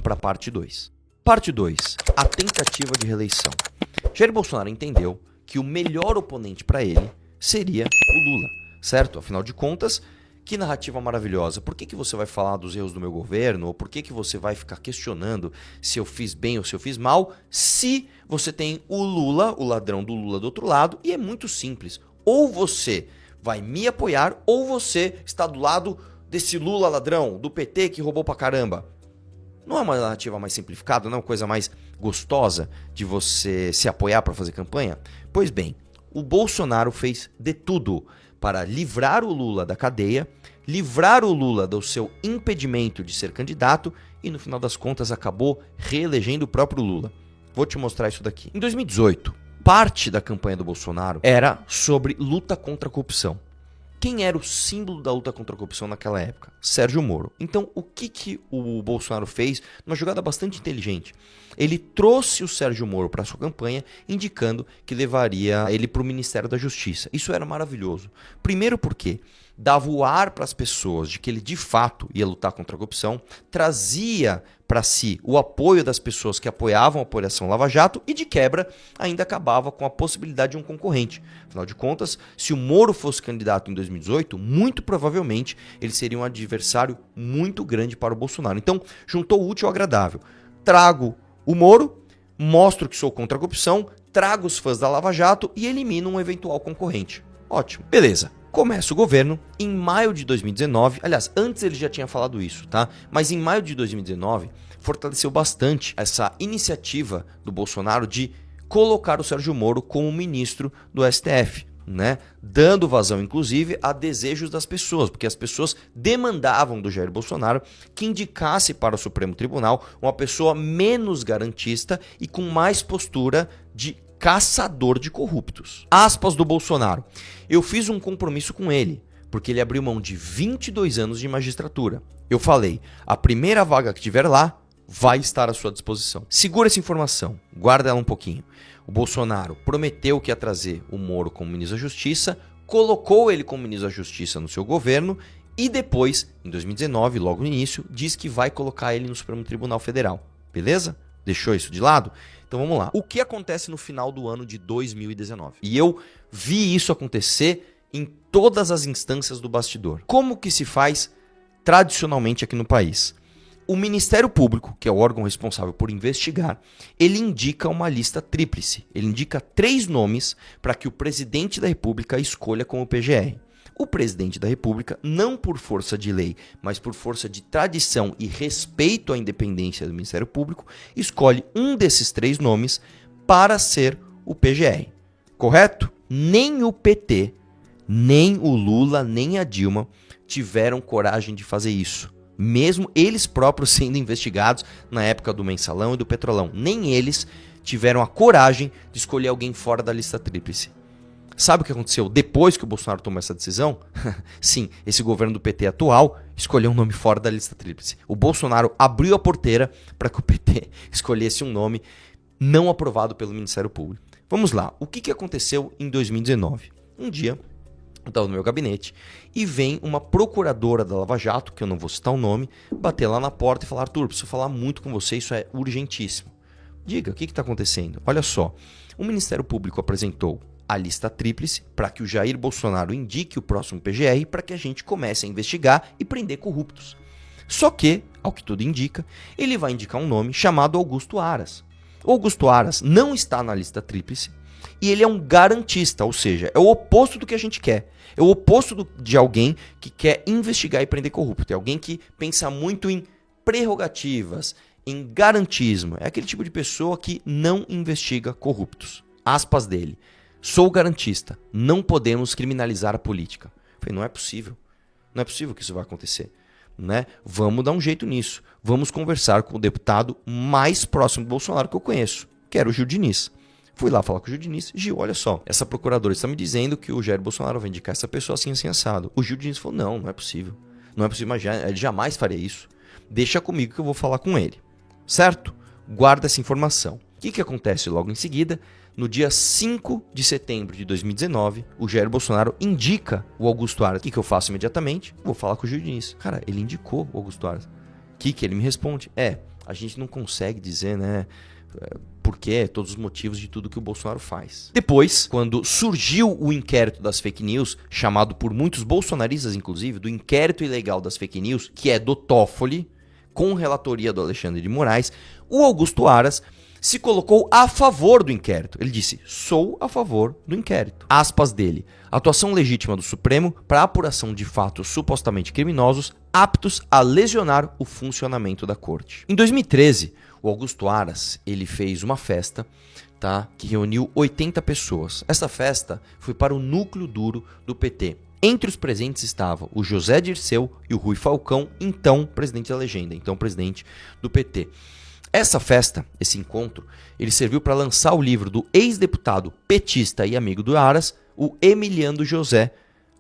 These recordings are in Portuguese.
para a parte 2. Parte 2. A tentativa de reeleição. Jair Bolsonaro entendeu que o melhor oponente para ele seria o Lula, certo? Afinal de contas, que narrativa maravilhosa. Por que você vai falar dos erros do meu governo? Ou por que você vai ficar questionando se eu fiz bem ou se eu fiz mal? Se você tem o Lula, o ladrão do Lula do outro lado, e é muito simples. Ou você vai me apoiar, ou você está do lado desse Lula ladrão, do PT que roubou pra caramba. Não é uma narrativa mais simplificada? Não é uma coisa mais gostosa de você se apoiar para fazer campanha? Pois bem, o Bolsonaro fez de tudo para livrar o Lula da cadeia, livrar o Lula do seu impedimento de ser candidato e, no final das contas, acabou reelegendo o próprio Lula. Vou te mostrar isso daqui. Em 2018, parte da campanha do Bolsonaro era sobre luta contra a corrupção. Quem era o símbolo da luta contra a corrupção naquela época? Sérgio Moro. Então, o que o Bolsonaro fez? Uma jogada bastante inteligente. Ele trouxe o Sérgio Moro para sua campanha, indicando que levaria ele para o Ministério da Justiça. Isso era maravilhoso. Primeiro porque dava o ar para as pessoas de que ele de fato ia lutar contra a corrupção, trazia para si o apoio das pessoas que apoiavam a Operação Lava Jato e, de quebra, ainda acabava com a possibilidade de um concorrente. Afinal de contas, se o Moro fosse candidato em 2018, muito provavelmente ele seria um adversário muito grande para o Bolsonaro. Então, juntou o útil ao agradável. Trago o Moro, mostro que sou contra a corrupção, trago os fãs da Lava Jato e elimino um eventual concorrente. Ótimo. Beleza. Começa o governo em maio de 2019, aliás, antes ele já tinha falado isso, tá? Mas em maio de 2019, fortaleceu bastante essa iniciativa do Bolsonaro de colocar o Sérgio Moro como ministro do STF, né? Dando vazão, inclusive, a desejos das pessoas, porque as pessoas demandavam do Jair Bolsonaro que indicasse para o Supremo Tribunal uma pessoa menos garantista e com mais postura de caçador de corruptos. Aspas do Bolsonaro. Eu fiz um compromisso com ele, porque ele abriu mão de 22 anos de magistratura. Eu falei, a primeira vaga que tiver lá, vai estar à sua disposição. Segura essa informação, guarda ela um pouquinho. O Bolsonaro prometeu que ia trazer o Moro como ministro da Justiça, colocou ele como ministro da Justiça no seu governo e depois, em 2019, logo no início, diz que vai colocar ele no Supremo Tribunal Federal. Beleza? Deixou isso de lado? Então vamos lá. O que acontece no final do ano de 2019? E eu vi isso acontecer em todas as instâncias do bastidor. Como que se faz tradicionalmente aqui no país? O Ministério Público, que é o órgão responsável por investigar, ele indica uma lista tríplice. Ele indica 3 nomes para que o presidente da República escolha como PGR. O presidente da República, não por força de lei, mas por força de tradição e respeito à independência do Ministério Público, escolhe um desses 3 nomes para ser o PGR. Correto? Nem o PT, nem o Lula, nem a Dilma tiveram coragem de fazer isso. Mesmo eles próprios sendo investigados na época do Mensalão e do Petrolão. Nem eles tiveram a coragem de escolher alguém fora da lista tríplice. Sabe o que aconteceu depois que o Bolsonaro tomou essa decisão? Sim, esse governo do PT atual escolheu um nome fora da lista tríplice. O Bolsonaro abriu a porteira para que o PT escolhesse um nome não aprovado pelo Ministério Público. Vamos lá, o que aconteceu em 2019? Um dia, eu estava no meu gabinete e vem uma procuradora da Lava Jato, que eu não vou citar o nome, bater lá na porta e falar: Arthur, preciso falar muito com você, isso é urgentíssimo. Diga, o que está acontecendo? Olha só, o Ministério Público apresentou a lista tríplice para que o Jair Bolsonaro indique o próximo PGR para que a gente comece a investigar e prender corruptos. Só que, ao que tudo indica, ele vai indicar um nome chamado Augusto Aras. O Augusto Aras não está na lista tríplice e ele é um garantista, ou seja, é o oposto do que a gente quer. É o oposto de alguém que quer investigar e prender corrupto. É alguém que pensa muito em prerrogativas, em garantismo. É aquele tipo de pessoa que não investiga corruptos. Aspas dele. Sou garantista, não podemos criminalizar a política. Eu falei, não é possível. Não é possível que isso vai acontecer. Né? Vamos dar um jeito nisso. Vamos conversar com o deputado mais próximo do Bolsonaro que eu conheço, que era o Gil Diniz. Fui lá falar com o Gil Diniz. Gil, olha só, essa procuradora está me dizendo que o Jair Bolsonaro vai indicar essa pessoa assim, assim, assado. O Gil Diniz falou, não é possível. Não é possível, mas ele jamais faria isso. Deixa comigo que eu vou falar com ele. Certo? Guarda essa informação. O que acontece logo em seguida? No dia 5 de setembro de 2019, o Jair Bolsonaro indica o Augusto Aras. O que eu faço imediatamente? Vou falar com o Gil Diniz. Cara, ele indicou o Augusto Aras. O que ele me responde? a gente não consegue dizer, né, por que, todos os motivos de tudo que o Bolsonaro faz. Depois, quando surgiu o inquérito das fake news, chamado por muitos bolsonaristas, inclusive, do inquérito ilegal das fake news, que é do Toffoli, com relatoria do Alexandre de Moraes, o Augusto Aras se colocou a favor do inquérito. Ele disse, sou a favor do inquérito. Aspas dele, atuação legítima do Supremo para apuração de fatos supostamente criminosos aptos a lesionar o funcionamento da corte. Em 2013, o Augusto Aras, ele fez uma festa, tá, que reuniu 80 pessoas. Essa festa foi para o núcleo duro do PT. Entre os presentes estava o José Dirceu e o Rui Falcão, então presidente da legenda, então presidente do PT. Essa festa, esse encontro, ele serviu para lançar o livro do ex-deputado petista e amigo do Aras, o Emiliano José,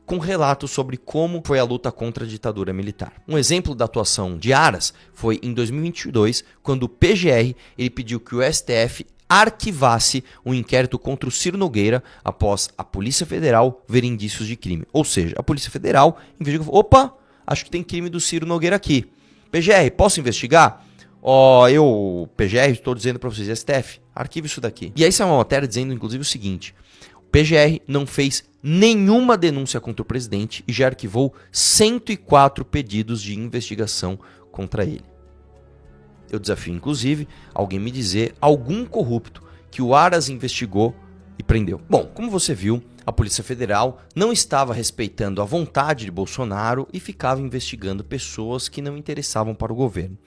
com relatos sobre como foi a luta contra a ditadura militar. Um exemplo da atuação de Aras foi em 2022, quando o PGR ele pediu que o STF arquivasse um inquérito contra o Ciro Nogueira após a Polícia Federal ver indícios de crime. Ou seja, a Polícia Federal investigou, opa, acho que tem crime do Ciro Nogueira aqui. PGR, posso investigar? Eu, PGR, estou dizendo para vocês, STF, arquive isso daqui. E aí saiu uma matéria dizendo, inclusive, o seguinte, o PGR não fez nenhuma denúncia contra o presidente e já arquivou 104 pedidos de investigação contra ele. Eu desafio, inclusive, alguém me dizer algum corrupto que o Aras investigou e prendeu. Bom, como você viu, a Polícia Federal não estava respeitando a vontade de Bolsonaro e ficava investigando pessoas que não interessavam para o governo.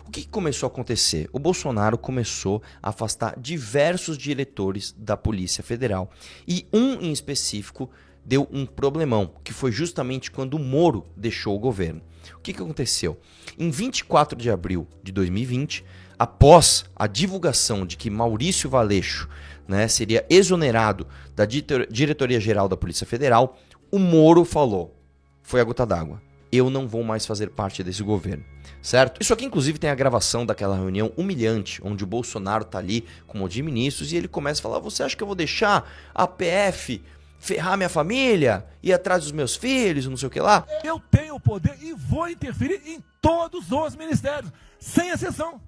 O que começou a acontecer? O Bolsonaro começou a afastar diversos diretores da Polícia Federal e um em específico deu um problemão, que foi justamente quando o Moro deixou o governo. O que aconteceu? Em 24 de abril de 2020, após a divulgação de que Maurício Valeixo, né, seria exonerado da Diretoria-Geral da Polícia Federal, o Moro falou, foi a gota d'água, eu não vou mais fazer parte desse governo, certo? Isso aqui inclusive tem a gravação daquela reunião humilhante, onde o Bolsonaro tá ali com um monte de ministros e ele começa a falar, você acha que eu vou deixar a PF ferrar minha família, ir atrás dos meus filhos, não sei o que lá? Eu tenho o poder e vou interferir em todos os ministérios, sem exceção.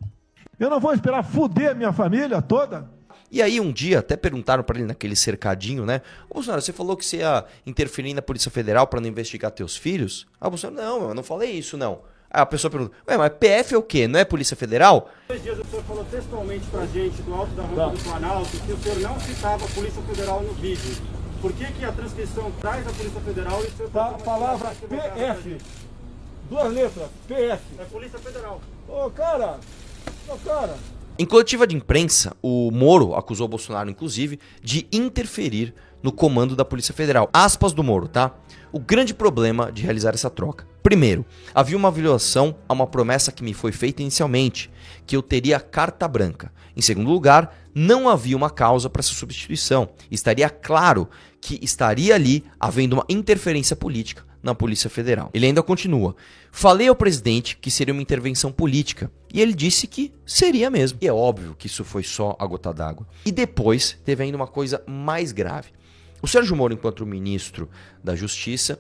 Eu não vou esperar fuder a minha família toda. E aí um dia até perguntaram para ele naquele cercadinho, né? Ô Bolsonaro, você falou que você ia interferir na Polícia Federal para não investigar teus filhos? Ah, Bolsonaro, não, eu não falei isso, não. Aí a pessoa pergunta, ué, mas PF é o quê? Não é Polícia Federal? 2 dias o senhor falou textualmente pra gente, do alto da rampa do Planalto, que o senhor não citava a Polícia Federal no vídeo. Por que a transcrição traz a Polícia Federal e o senhor... A palavra PF, 2 letras, PF. É Polícia Federal. Ô cara. Em coletiva de imprensa, o Moro acusou o Bolsonaro, inclusive, de interferir no comando da Polícia Federal. Aspas do Moro, tá? O grande problema de realizar essa troca. Primeiro, havia uma violação a uma promessa que me foi feita inicialmente, que eu teria carta branca. Em segundo lugar, não havia uma causa para essa substituição. Estaria claro que estaria ali havendo uma interferência política na Polícia Federal. Ele ainda continua. Falei ao presidente que seria uma intervenção política e ele disse que seria mesmo. E é óbvio que isso foi só a gota d'água. E depois teve ainda uma coisa mais grave. O Sérgio Moro, enquanto ministro da Justiça,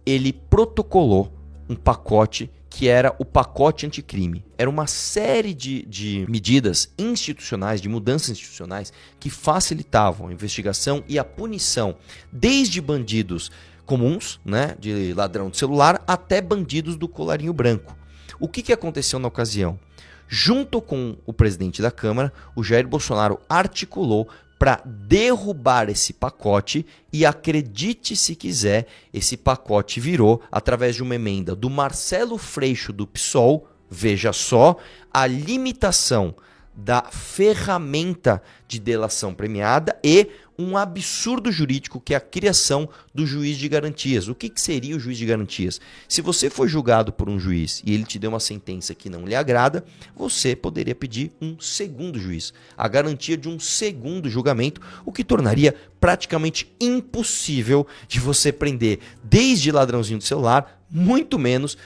ele protocolou um pacote que era o pacote anticrime. Era uma série de medidas institucionais, de mudanças institucionais que facilitavam a investigação e a punição, desde bandidos comuns, né, de ladrão de celular, até bandidos do colarinho branco. O que aconteceu na ocasião? Junto com o presidente da Câmara, o Jair Bolsonaro articulou para derrubar esse pacote e, acredite se quiser, esse pacote virou, através de uma emenda do Marcelo Freixo do PSOL, veja só, a limitação da ferramenta de delação premiada e um absurdo jurídico que é a criação do juiz de garantias. O que seria o juiz de garantias? Se você foi julgado por um juiz e ele te deu uma sentença que não lhe agrada, você poderia pedir um segundo juiz, a garantia de um segundo julgamento, o que tornaria praticamente impossível de você prender desde ladrãozinho de celular, muito menos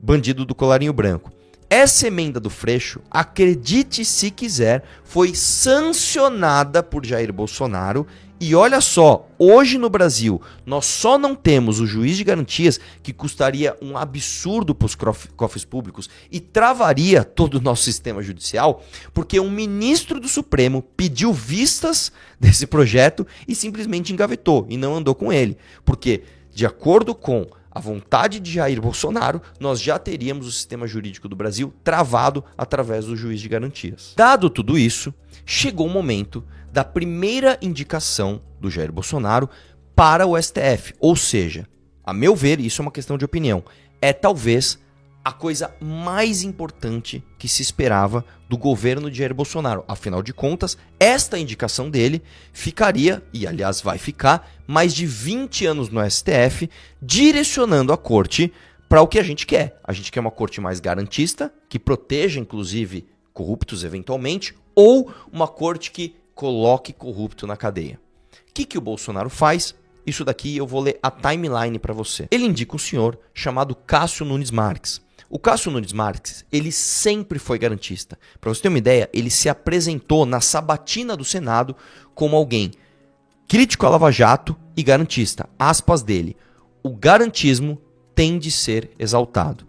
bandido do colarinho branco. Essa emenda do Freixo, acredite se quiser, foi sancionada por Jair Bolsonaro E olha só, hoje no Brasil, nós só não temos o juiz de garantias, que custaria um absurdo para os cofres públicos e travaria todo o nosso sistema judicial, porque um ministro do Supremo pediu vistas desse projeto e simplesmente engavetou e não andou com ele. Porque, de acordo com a vontade de Jair Bolsonaro, nós já teríamos o sistema jurídico do Brasil travado através do juiz de garantias. Dado tudo isso, chegou o momento da primeira indicação do Jair Bolsonaro para o STF. Ou seja, a meu ver, isso é uma questão de opinião, é talvez a coisa mais importante que se esperava do governo de Jair Bolsonaro. Afinal de contas, esta indicação dele ficaria, e aliás vai ficar, mais de 20 anos no STF, direcionando a corte para o que a gente quer. A gente quer uma corte mais garantista, que proteja inclusive corruptos eventualmente, ou uma corte que coloque corrupto na cadeia. O que o Bolsonaro faz? Isso daqui eu vou ler a timeline para você. Ele indica um senhor chamado Cássio Nunes Marques. O Cássio Nunes Marques, ele sempre foi garantista. Para você ter uma ideia, ele se apresentou na sabatina do Senado como alguém crítico à Lava Jato e garantista. Aspas dele: o garantismo tem de ser exaltado.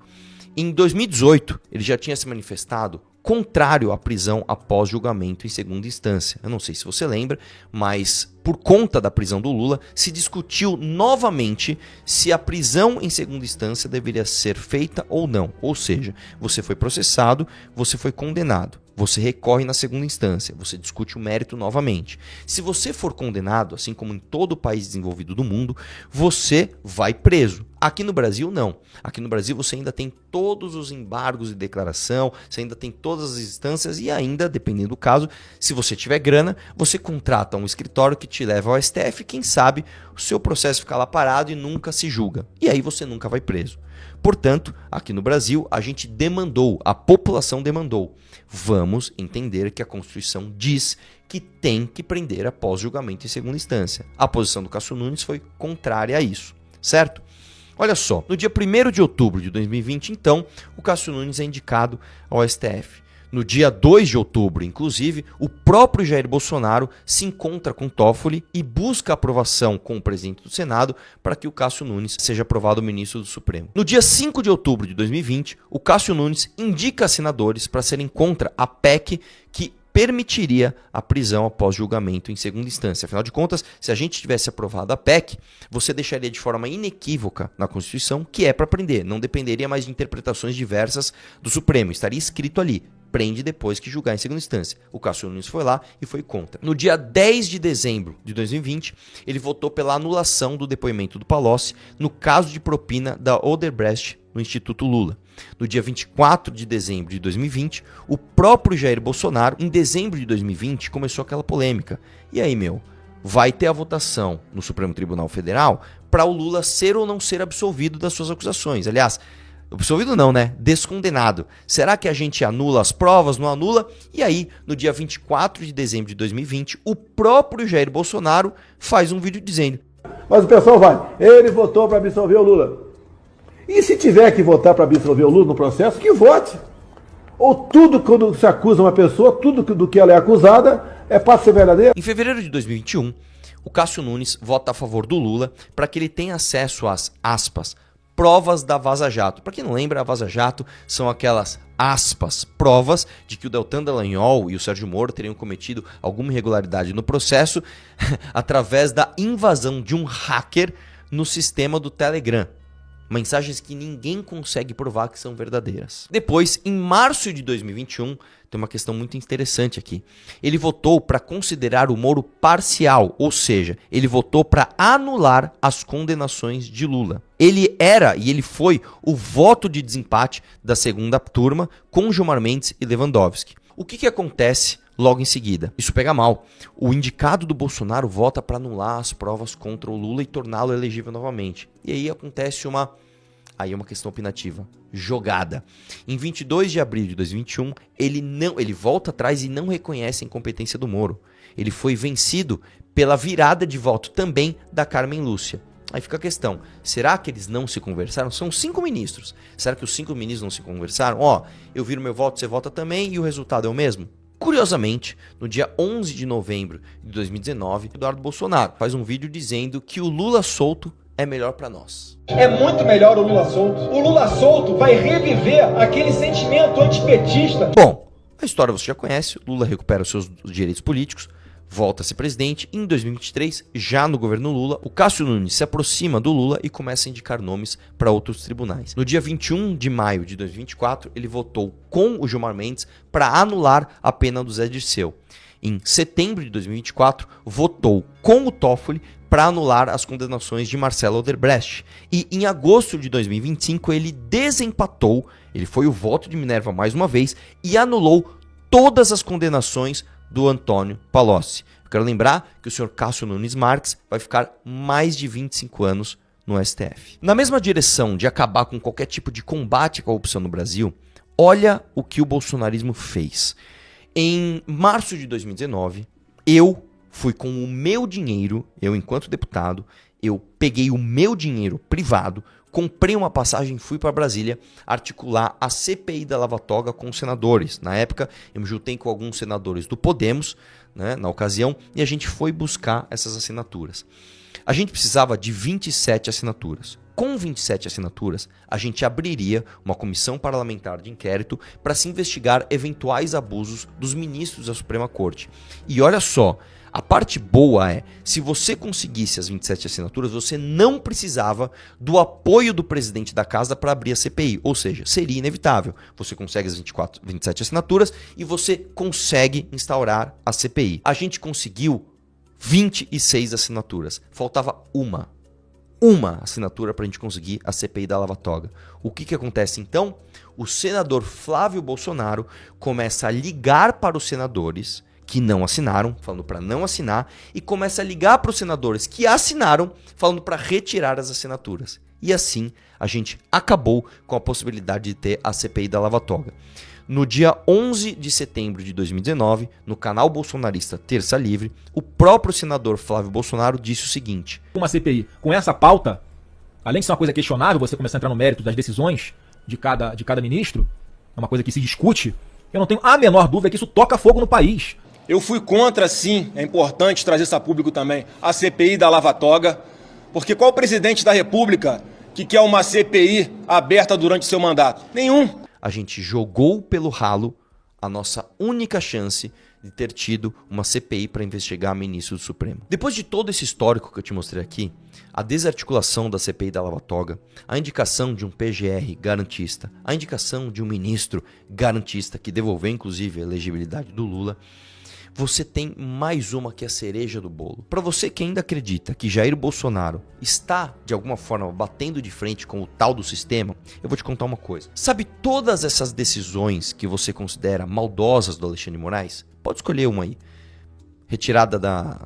Em 2018, ele já tinha se manifestado contrário à prisão após julgamento em segunda instância. Eu não sei se você lembra, mas por conta da prisão do Lula, se discutiu novamente se a prisão em segunda instância deveria ser feita ou não. Ou seja, você foi processado, você foi condenado, você recorre na segunda instância, você discute o mérito novamente. Se você for condenado, assim como em todo país desenvolvido do mundo, você vai preso. Aqui no Brasil, não. Aqui no Brasil você ainda tem todos os embargos de declaração, você ainda tem todas as instâncias e ainda, dependendo do caso, se você tiver grana, você contrata um escritório que te leva ao STF, quem sabe o seu processo fica lá parado e nunca se julga. E aí você nunca vai preso. Portanto, aqui no Brasil, a gente demandou, a população demandou. Vamos entender que a Constituição diz que tem que prender após julgamento em segunda instância. A posição do Cássio Nunes foi contrária a isso, certo? Olha só, no dia 1º de outubro de 2020, então, o Cássio Nunes é indicado ao STF. No dia 2 de outubro, inclusive, o próprio Jair Bolsonaro se encontra com Toffoli e busca aprovação com o presidente do Senado para que o Cássio Nunes seja aprovado ministro do Supremo. No dia 5 de outubro de 2020, o Cássio Nunes indica senadores para serem contra a PEC que permitiria a prisão após julgamento em segunda instância. Afinal de contas, se a gente tivesse aprovado a PEC, você deixaria de forma inequívoca na Constituição que é para prender. Não dependeria mais de interpretações diversas do Supremo. Estaria escrito ali: prende depois que julgar em segunda instância. O Cássio Nunes foi lá e foi contra. No dia 10 de dezembro de 2020, ele votou pela anulação do depoimento do Palocci no caso de propina da Odebrecht no Instituto Lula. No dia 24 de dezembro de 2020, o próprio Jair Bolsonaro, em dezembro de 2020, começou aquela polêmica. E aí, vai ter a votação no Supremo Tribunal Federal para o Lula ser ou não ser absolvido das suas acusações. Aliás, absolvido não, né? Descondenado. Será que a gente anula as provas, não anula? E aí, no dia 24 de dezembro de 2020, o próprio Jair Bolsonaro faz um vídeo dizendo: mas o pessoal ele votou para absolver o Lula. E se tiver que votar para absolver o Lula no processo, que vote. Ou tudo quando se acusa uma pessoa, tudo do que ela é acusada é para ser verdadeiro. Em fevereiro de 2021, o Cássio Nunes vota a favor do Lula para que ele tenha acesso às, aspas, provas da Vaza Jato. Para quem não lembra, a Vaza Jato são aquelas, aspas, provas de que o Deltan Dallagnol e o Sérgio Moro teriam cometido alguma irregularidade no processo através da invasão de um hacker no sistema do Telegram. Mensagens que ninguém consegue provar que são verdadeiras. Depois, em março de 2021, tem uma questão muito interessante aqui. Ele votou para considerar o Moro parcial, ou seja, ele votou para anular as condenações de Lula. Ele era e ele foi o voto de desempate da segunda turma com Gilmar Mendes e Lewandowski. O que acontece logo em seguida? Isso pega mal. O indicado do Bolsonaro vota para anular as provas contra o Lula e torná-lo elegível novamente. E aí acontece uma questão opinativa, jogada. Em 22 de abril de 2021, ele volta atrás e não reconhece a incompetência do Moro. Ele foi vencido pela virada de voto também da Carmen Lúcia. Aí fica a questão, será que eles não se conversaram? São 5 ministros. Será que os 5 ministros não se conversaram? Eu viro meu voto, você vota também e o resultado é o mesmo? Curiosamente, no dia 11 de novembro de 2019, Eduardo Bolsonaro faz um vídeo dizendo que o Lula solto é melhor para nós. É muito melhor o Lula solto. O Lula solto vai reviver aquele sentimento antipetista. Bom, a história você já conhece, Lula recupera os seus direitos políticos, volta a ser presidente. Em 2023, já no governo Lula, o Cássio Nunes se aproxima do Lula e começa a indicar nomes para outros tribunais. No dia 21 de maio de 2024, ele votou com o Gilmar Mendes para anular a pena do Zé Dirceu. Em setembro de 2024, votou com o Toffoli para anular as condenações de Marcelo Odebrecht. E em agosto de 2025, ele desempatou, ele foi o voto de Minerva mais uma vez, e anulou todas as condenações do Antônio Palocci. Eu quero lembrar que o senhor Cássio Nunes Marques vai ficar mais de 25 anos no STF. Na mesma direção de acabar com qualquer tipo de combate à corrupção no Brasil, olha o que o bolsonarismo fez. Em março de 2019, eu fui com o meu dinheiro, eu enquanto deputado, eu peguei o meu dinheiro privado, comprei uma passagem e fui para Brasília articular a CPI da Lava Toga com os senadores. Na época, eu me juntei com alguns senadores do Podemos, né, na ocasião, e a gente foi buscar essas assinaturas. A gente precisava de 27 assinaturas. Com 27 assinaturas, a gente abriria uma comissão parlamentar de inquérito para se investigar eventuais abusos dos ministros da Suprema Corte. E olha só, a parte boa é, se você conseguisse as 27 assinaturas, você não precisava do apoio do presidente da casa para abrir a CPI. Ou seja, seria inevitável. Você consegue as 27 assinaturas e você consegue instaurar a CPI. A gente conseguiu 26 assinaturas. Faltava uma assinatura para a gente conseguir a CPI da Lava Toga. O que acontece então? O senador Flávio Bolsonaro começa a ligar para os senadores que não assinaram, falando para não assinar, e começa a ligar para os senadores que assinaram, falando para retirar as assinaturas. E assim a gente acabou com a possibilidade de ter a CPI da Lava Toga. No dia 11 de setembro de 2019, no canal bolsonarista Terça Livre, o próprio senador Flávio Bolsonaro disse o seguinte: uma CPI com essa pauta, além de ser uma coisa questionável, você começar a entrar no mérito das decisões de cada ministro, é uma coisa que se discute, eu não tenho a menor dúvida que isso toca fogo no país. Eu fui contra, sim, é importante trazer isso a público também, a CPI da Lava Toga, porque qual presidente da República que quer uma CPI aberta durante seu mandato? Nenhum. A gente jogou pelo ralo a nossa única chance de ter tido uma CPI para investigar ministro do Supremo. Depois de todo esse histórico que eu te mostrei aqui, a desarticulação da CPI da Lava Toga, a indicação de um PGR garantista, a indicação de um ministro garantista que devolveu inclusive a elegibilidade do Lula, você tem mais uma que é a cereja do bolo. Para você que ainda acredita que Jair Bolsonaro está, de alguma forma, batendo de frente com o tal do sistema, eu vou te contar uma coisa. Sabe todas essas decisões que você considera maldosas do Alexandre de Moraes? Pode escolher uma aí. Retirada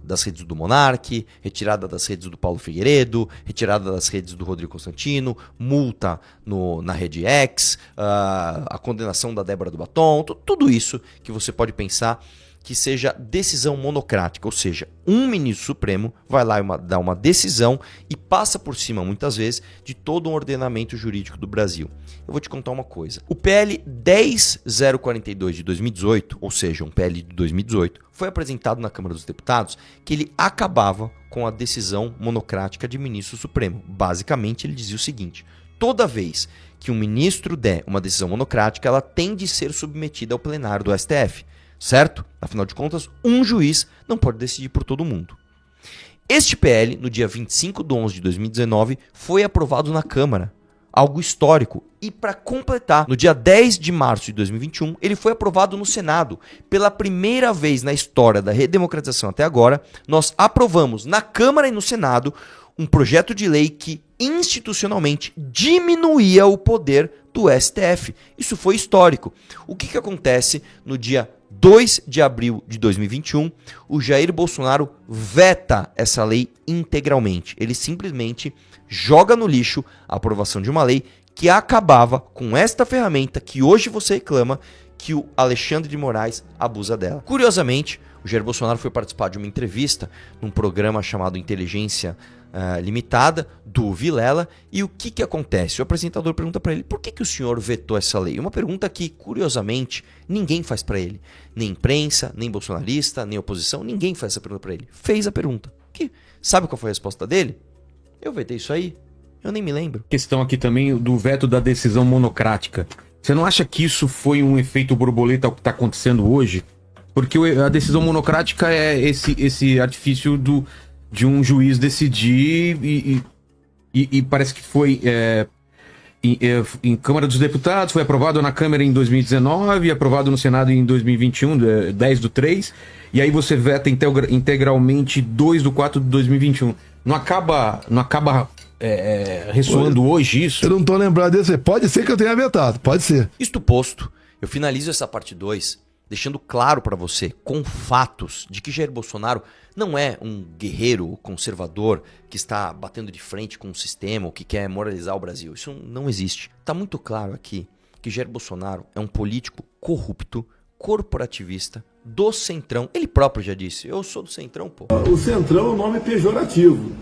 das redes do Monark, retirada das redes do Paulo Figueiredo, retirada das redes do Rodrigo Constantino, multa na Rede X, a condenação da Débora do Batom, tudo isso que você pode pensar que seja decisão monocrática, ou seja, um ministro supremo vai lá e dá uma decisão e passa por cima, muitas vezes, de todo um ordenamento jurídico do Brasil. Eu vou te contar uma coisa. O PL 10042 de 2018, ou seja, um PL de 2018, foi apresentado na Câmara dos Deputados que ele acabava com a decisão monocrática de ministro supremo. Basicamente, ele dizia o seguinte: toda vez que um ministro der uma decisão monocrática, ela tem de ser submetida ao plenário do STF. Certo? Afinal de contas, um juiz não pode decidir por todo mundo. Este PL, no dia 25 de 11 de 2019, foi aprovado na Câmara. Algo histórico. E para completar, no dia 10 de março de 2021, ele foi aprovado no Senado. Pela primeira vez na história da redemocratização até agora, nós aprovamos na Câmara e no Senado um projeto de lei que institucionalmente diminuía o poder do STF. Isso foi histórico. O que acontece no dia 2 de abril de 2021, o Jair Bolsonaro veta essa lei integralmente. Ele simplesmente joga no lixo a aprovação de uma lei que acabava com esta ferramenta que hoje você reclama, que o Alexandre de Moraes abusa dela. Curiosamente, o Jair Bolsonaro foi participar de uma entrevista num programa chamado Inteligência Limitada, do Vilela, e o que acontece? O apresentador pergunta para ele, por que o senhor vetou essa lei? Uma pergunta que, curiosamente, ninguém faz para ele. Nem imprensa, nem bolsonarista, nem oposição, ninguém faz essa pergunta para ele. Fez a pergunta. Sabe qual foi a resposta dele? Eu vetei isso aí, eu nem me lembro. Questão aqui também do veto da decisão monocrática. Você não acha que isso foi um efeito borboleta ao que está acontecendo hoje? Porque a decisão monocrática é esse artifício de um juiz decidir e parece que foi em Câmara dos Deputados, foi aprovado na Câmara em 2019, aprovado no Senado em 2021, 10/3, e aí você veta integralmente 2/4/2021. Não acaba ressoando hoje isso? Eu não tô lembrado desse. Pode ser que eu tenha vetado, pode ser. Isto posto, eu finalizo essa parte 2 deixando claro para você, com fatos, de que Jair Bolsonaro não é um guerreiro conservador que está batendo de frente com o sistema ou que quer moralizar o Brasil. Isso não existe. Está muito claro aqui que Jair Bolsonaro é um político corrupto, corporativista, do Centrão. Ele próprio já disse, eu sou do Centrão, pô. O Centrão é um nome pejorativo.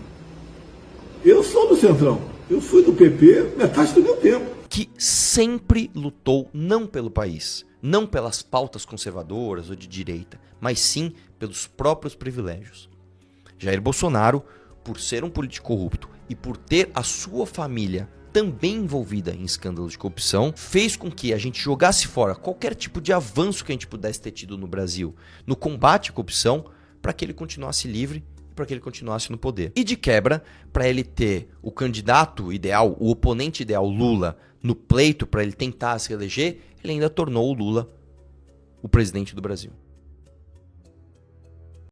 Eu sou do Centrão. Eu fui do PP metade do meu tempo. Que sempre lutou não pelo país, não pelas pautas conservadoras ou de direita, mas sim pelos próprios privilégios. Jair Bolsonaro, por ser um político corrupto e por ter a sua família também envolvida em escândalos de corrupção, fez com que a gente jogasse fora qualquer tipo de avanço que a gente pudesse ter tido no Brasil no combate à corrupção, para que ele continuasse livre, para que ele continuasse no poder. E de quebra, para ele ter o candidato ideal, o oponente ideal, Lula, no pleito para ele tentar se reeleger, ele ainda tornou o Lula o presidente do Brasil.